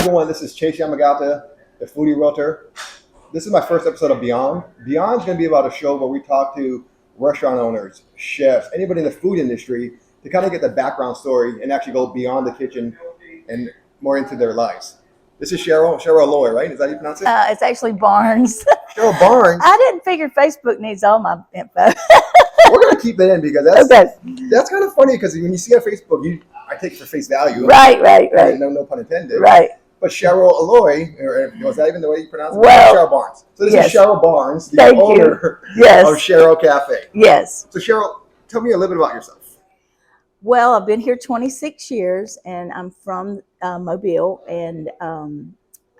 everyone, this is Chase Yamagata, the Foodie Realtor. This is my first episode of Beyond. Beyond's going to be about a show where we talk to restaurant owners, chefs, anybody in the food industry to kind of get the background story and actually go beyond the kitchen and more into their lives. This is Cheryl Loy, right? Is that how you pronounce it? It's actually Barnes. Cheryl Barnes. I didn't figure Facebook needs all my info. We're going to keep that in because that's kind of funny because when you see on Facebook, I take it for face value. Right. No pun intended. Right. But Cheryl Loy, or was that even the way you pronounce it? Well, Cheryl Barnes. So this yes. is Cheryl Barnes, the Thank owner you. Yes. of Cheryl Cafe. Yes. So Cheryl, tell me a little bit about yourself. Well, I've been here 26 years, and I'm from Mobile, and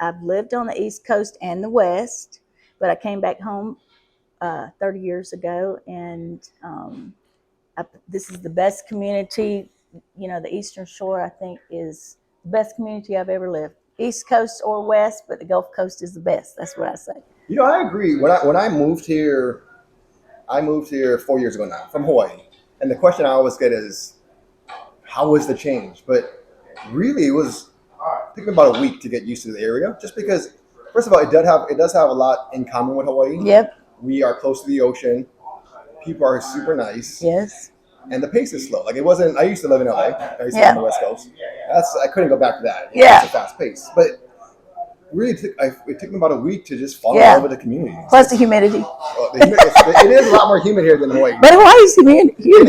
I've lived on the East Coast and the West, but I came back home 30 years ago, and this is the best community. You know, the Eastern Shore, I think, is the best community I've ever lived. East Coast or West, but the Gulf Coast is the best. That's what I say. You know, I agree. When I moved here 4 years ago now from Hawaii, and the question I always get is, how was the change? But really, it took me about a week to get used to the area, just because, first of all, it does have a lot in common with Hawaii. Yep. We are close to the ocean. People are super nice. Yes. And the pace is slow. Like it wasn't. I used to live in LA. I used to live on the West Coast. I couldn't go back to that. It's a fast pace. But really, it took me about a week to just fall in love with the community. Plus the humidity. It is a lot more humid here than Hawaii. But Hawaii's humid too.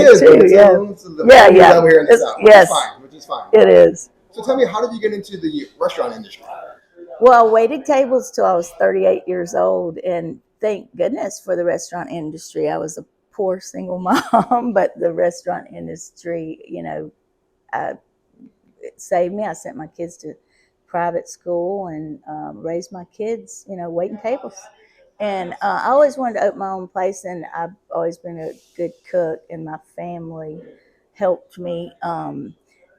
Yeah. Over here in the south, which is fine. It is. So tell me, how did you get into the restaurant industry? Well, I waited tables till I was 38 years old, and thank goodness for the restaurant industry. I was a poor single mom, but the restaurant industry, it saved me. I sent my kids to private school and raised my kids, waiting tables. And I always wanted to open my own place, and I've always been a good cook, and my family helped me.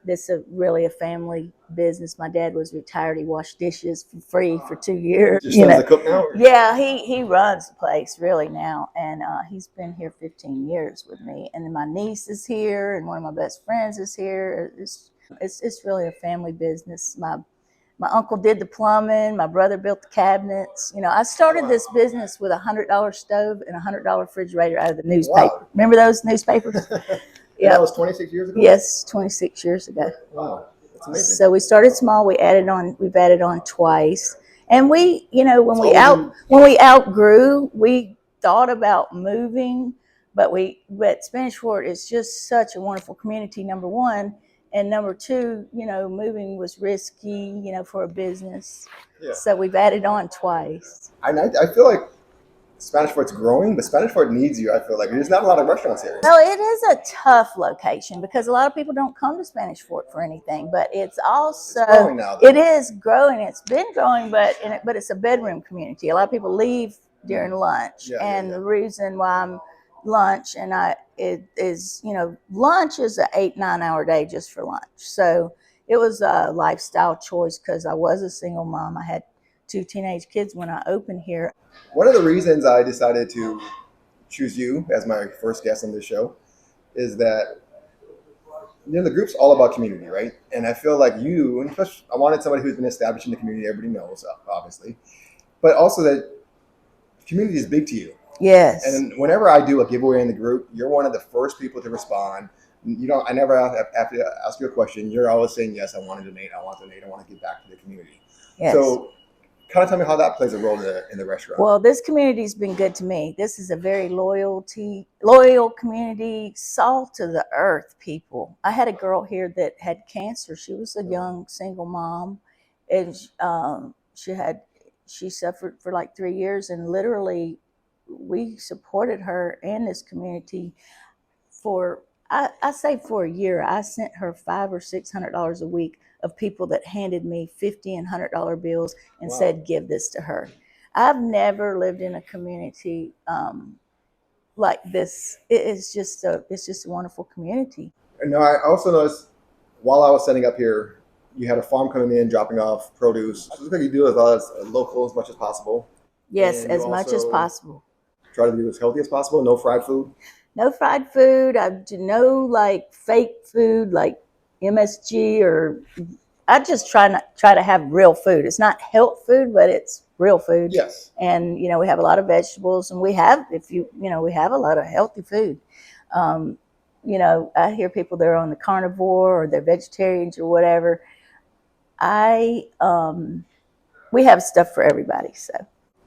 This is really a family business. My dad was retired. He washed dishes for free for 2 years. Your son's a cook now? Yeah, he runs the place really now, and he's been here 15 years with me. And then my niece is here, and one of my best friends is here. It's really a family business. My uncle did the plumbing. My brother built the cabinets. I started this business with a $100 stove and a $100 refrigerator out of the newspaper. Wow. Remember those newspapers? Yeah, that was 26 years ago? Yes, 26 years ago. Wow, that's amazing. So we started small. We've added on twice. And we, when we outgrew, we thought about moving, but Spanish Fort is just such a wonderful community, number one. And number two, moving was risky, for a business. Yeah. So we've added on twice. I feel like Spanish Fort's growing, but Spanish Fort needs you. I feel like there's not a lot of restaurants here. Well, it is a tough location because a lot of people don't come to Spanish Fort for anything. But it's growing now, though. It is growing. It's been growing, but it's a bedroom community. A lot of people leave during lunch, the reason why I'm lunch lunch is an 8-9 hour day just for lunch. So it was a lifestyle choice because I was a single mom. I had 2 teenage kids when I opened here. One of the reasons I decided to choose you as my first guest on this show is that the group's all about community, right? And I feel like you, and especially I wanted somebody who's been established in the community. Everybody knows, obviously, but also that community is big to you. Yes. And whenever I do a giveaway in the group, you're one of the first people to respond. I never have to ask you a question. You're always saying, yes, I want to donate. I want to give back to the community. Yes. So kind of tell me how that plays a role in the restaurant. Well, this community's been good to me. This is a very loyal community, salt to the earth people. I had a girl here that had cancer. She was a young single mom, and she suffered for like 3 years, and literally we supported her and this community for a year. I sent her $500 or $600 a week of people that handed me $50 and $100 bills and said, give this to her. I've never lived in a community like this. It's just a wonderful community. And I also noticed while I was setting up here, you had a farm coming in, dropping off produce. So you do as local as much as possible. Yes, as much as possible. Try to do as healthy as possible. No fried food. No fried food. I do no fake food like MSG or I just try to have real food. It's not health food, but it's real food. Yes. And we have a lot of vegetables, and we have we have a lot of healthy food. Um, I hear people that are on the carnivore or they're vegetarians or whatever. I We have stuff for everybody.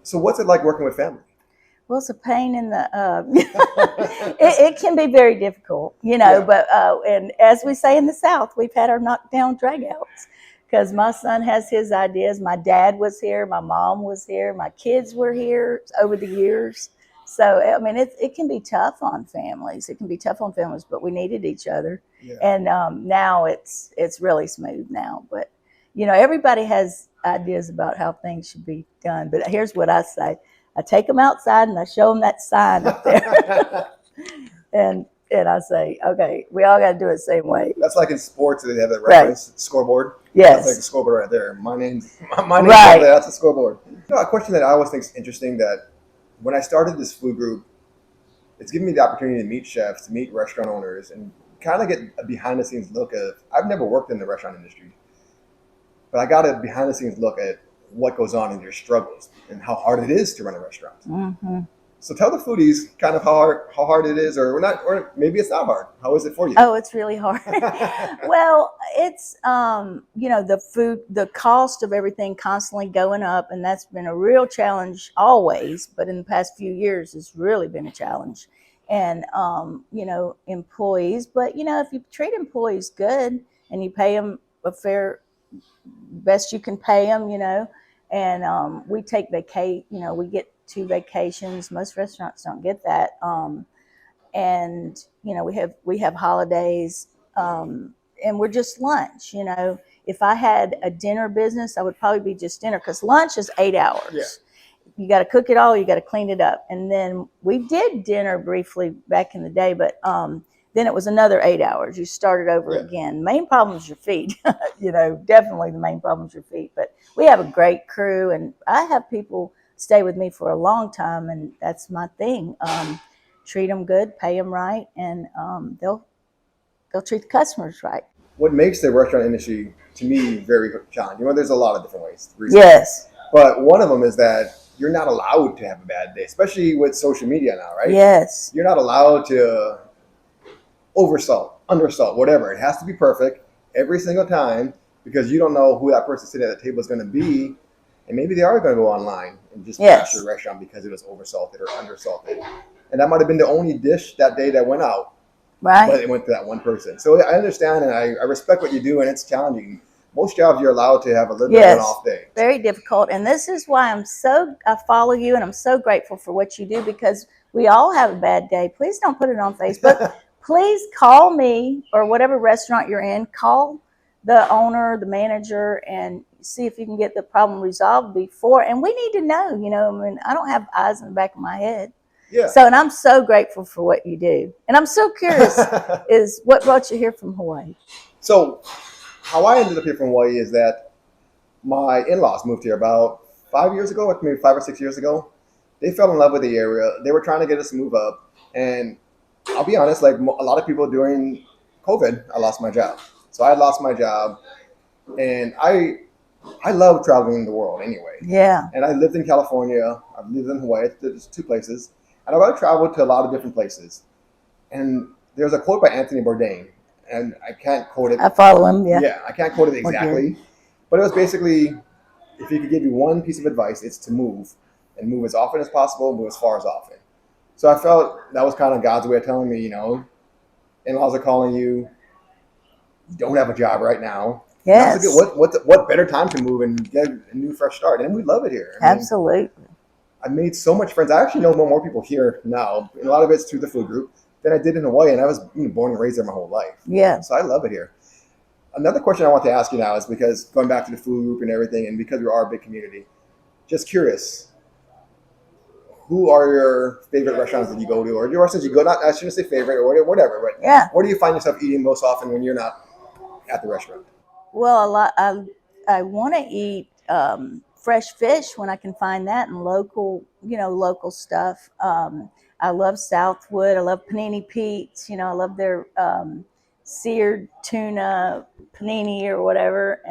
So what's it like working with family? Well, it's a pain in the. It can be very difficult, Yeah. But and as we say in the South, we've had our knockdown dragouts because my son has his ideas. My dad was here. My mom was here. My kids were here over the years. So I mean, it can be tough on families. It can be tough on families, but we needed each other. Yeah. And now it's really smooth now. But everybody has ideas about how things should be done. But here's what I say. I take them outside and I show them that sign up there. and I say, okay, we all got to do it the same way. That's like in sports, they have the reference scoreboard. Yes. That's like the scoreboard right there. My name's Right. right there. That's the scoreboard. A question that I always think is interesting that when I started this food group, it's given me the opportunity to meet chefs, to meet restaurant owners, and kind of get a behind the scenes look of. I've never worked in the restaurant industry, but I got a behind the scenes look at what goes on in your struggles and how hard it is to run a restaurant. Mm-hmm. So tell the foodies kind of how hard it is, or not, or maybe it's not hard. How is it for you? Oh, it's really hard. Well, it's the cost of everything constantly going up, and that's been a real challenge always. But in the past few years, it's really been a challenge. And employees, but if you treat employees good and you pay them a fair best you can pay them, and we take we get 2 vacations. Most restaurants don't get that. And we have holidays, and we're just lunch. If I had a dinner business, I would probably be just dinner because lunch is 8 hours. Yeah. You got to cook it all, you got to clean it up, and then we did dinner briefly back in the day, but then it was another 8 hours. You started over again. Main problem is your feet. Definitely the main problem is your feet. But we have a great crew, and I have people stay with me for a long time, and that's my thing. Treat them good, pay them right, and they'll treat the customers right. What makes the restaurant industry, to me, very challenging? There's a lot of different ways. Yes. But one of them is that you're not allowed to have a bad day, especially with social media now, right? Yes. You're not allowed to oversalt, undersalt, whatever. It has to be perfect every single time because you don't know who that person sitting at the table is going to be. And maybe they are going to go online and just trash your restaurant because it was oversalted or undersalted. And that might have been the only dish that day that went out. Right. But it went to that one person. So I understand and I respect what you do, and it's challenging. Most jobs you're allowed to have a little bit of an off day. Very difficult. And this is why I follow you, and I'm so grateful for what you do because we all have a bad day. Please don't put it on Facebook. Please call me or whatever restaurant you're in. Call the owner, the manager, and see if you can get the problem resolved before. And we need to know, I don't have eyes in the back of my head. Yeah. So, and I'm so grateful for what you do. And I'm so curious, is what brought you here from Hawaii? So, how I ended up here from Hawaii is that my in-laws moved here about 5 years ago, maybe 5 or 6 years ago. They fell in love with the area. They were trying to get us to move up. And I'll be honest, like a lot of people during COVID, I lost my job. So I lost my job. And I love traveling the world anyway. Yeah. And I lived in California. I've lived in Hawaii. There's 2 places. And I want to travel to a lot of different places. And there's a quote by Anthony Bourdain. And I can't quote it. I follow him, yeah. Yeah, I can't quote it exactly. But it was basically, if he could give you one piece of advice, it's to move. And move as often as possible, move as far as often. So I felt that was kind of God's way of telling me, in-laws are calling you. You don't have a job right now. Yes. What better time to move and get a new fresh start? And we love it here. Absolutely. I made so much friends. I actually know more people here now. And a lot of it's through the food group than I did in Hawaii. And I was born and raised there my whole life. Yeah. So I love it here. Another question I want to ask you now is because going back to the food group and everything, and because we are a big community, just curious, who are your favorite restaurants that you go to, or your restaurants you go? Not I shouldn't say favorite or whatever, but where do you find yourself eating most often when you're not at the restaurant? Well, I want to eat fresh fish when I can find that, and local stuff. I love Southwood. I love Panini Pete's. I love their seared tuna, panini or whatever.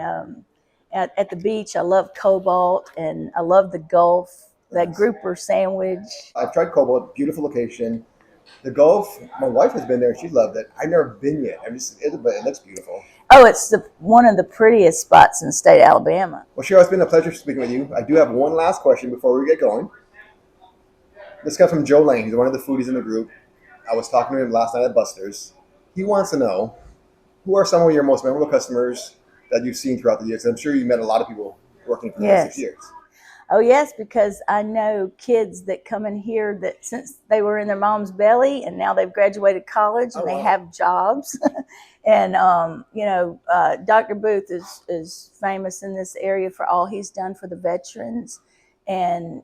At the beach, I love Cobalt, and I love the Gulf, that grouper sandwich. I've tried Cobalt, beautiful location. The Gulf, my wife has been there and she loved it. I've never been yet. But it looks beautiful. Oh, it's one of the prettiest spots in the state of Alabama. Well, Cheryl, it's been a pleasure speaking with you. I do have one last question before we get going. This comes from Joe Lane. He's one of the foodies in the group. I was talking to him last night at Buster's. He wants to know, who are some of your most memorable customers that you've seen throughout the years? I'm sure you met a lot of people working for 6 years. Oh, yes, because I know kids that come in here that since they were in their mom's belly and now they've graduated college and they have jobs. And, Dr. Booth is famous in this area for all he's done for the veterans. And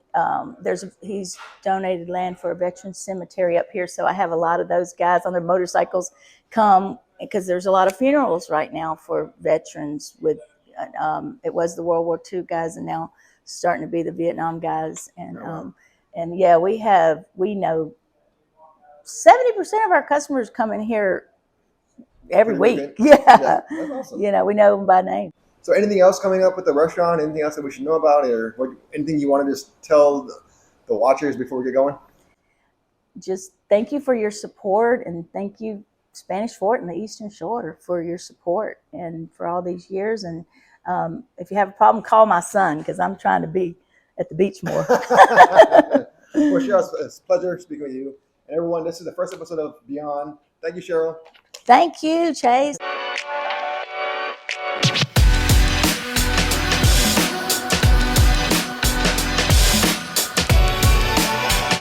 he's donated land for a veterans cemetery up here. So I have a lot of those guys on their motorcycles come because there's a lot of funerals right now for veterans with, it was the World War II guys and now starting to be the Vietnam guys. And yeah, we know 70% of our customers come in here every week. Yeah. That's awesome. We know them by name. So anything else coming up with the restaurant? Anything else that we should know about, or anything you want to just tell the watchers before we get going? Just thank you for your support, and thank you, Spanish Fort and the Eastern Shore, for your support and for all these years. And if you have a problem, call my son, because I'm trying to be at the beach more. Well, Cheryl, it's a pleasure speaking with you. And everyone, this is the first episode of Beyond. Thank you, Cheryl. Thank you, Chase.